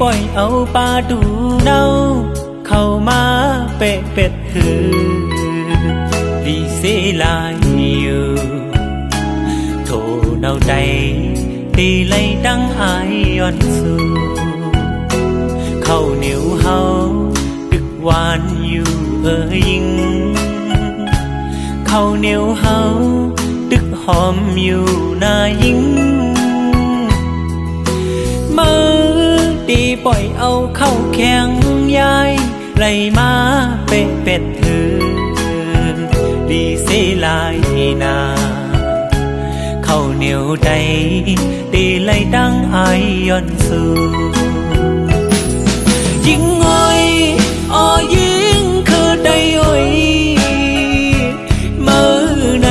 ล่อยเอาปลาดูเน่าเข้ามาเปะเป็ดถือดีเสียลายอยู่โถเนาใจตีไล่ดังอายย้อนสู่เข้าเหนียวเฮาดึกหวานอยู่ยิงเข้าเหนียวเฮาดึกหอมอยู่นายิงมือตีปล่อยเอาเข้าแข็งยายไล่มาเปะเป็ดถือดีเสียลายนาเข้าเหนียวใจตีไล่ดังอายย้อนสู่ยิงอ้อยอ้อยิงคือได้อ้อยมือใน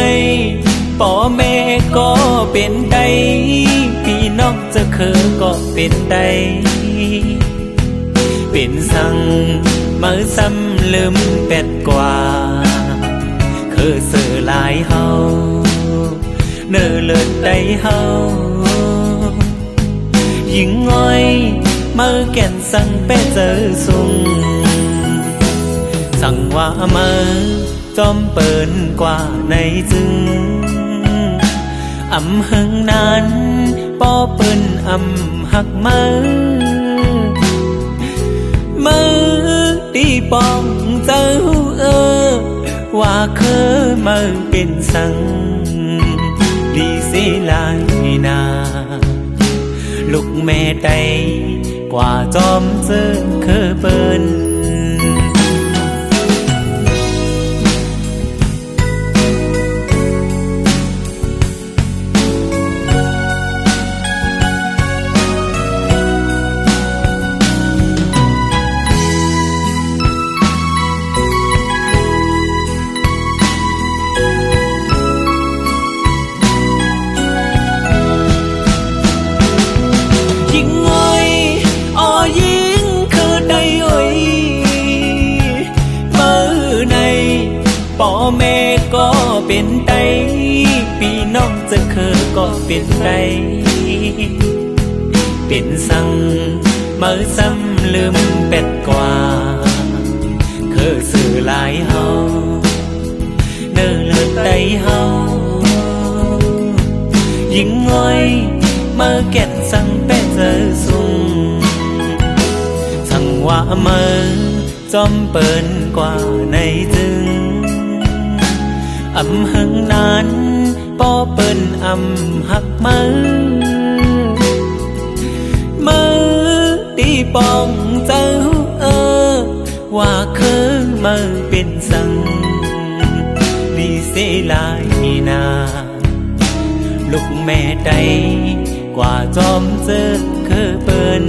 ป่อแม่ก็เป็นได้พี่น้องจะคือก็เป็นได้เป็นสั่งมือซ้ำลืมเป็ดกว่าคือเสือลายเฮาเนื้อเลือดได้เฮายิงอ้อยมือแก่นสั่งเป็ดเจอสุงสั่งว่ามือจอมเปินกว่าในจึงหึงนั้นป้อปืนหักมือตีปองเจ้าว่าคือมือเป็นสังดีเสียลายนาลูกแม่ใจกว่าจอมซึ่งคือเปิ้นป่อแม่ก็เป็นไตพี่น้องจะคือก็เป็นไตเป็นสั่งมือซ้ำลืมเป็ดกว่าคือสื่อลายเฮาเนื้อเลือดไตเฮายิงอ้อยมือแก่นสั่งเป็ดเจอสุงสั่งว่ามือจอมเปินกว่าในจึงหึงนั้นป้อเปิ้นหักมือตีปองเจ้าว่าคือมือเป็นสังดีเสียลายนาลูกแม่ใจกว่าจอมเจอคือเปิ้น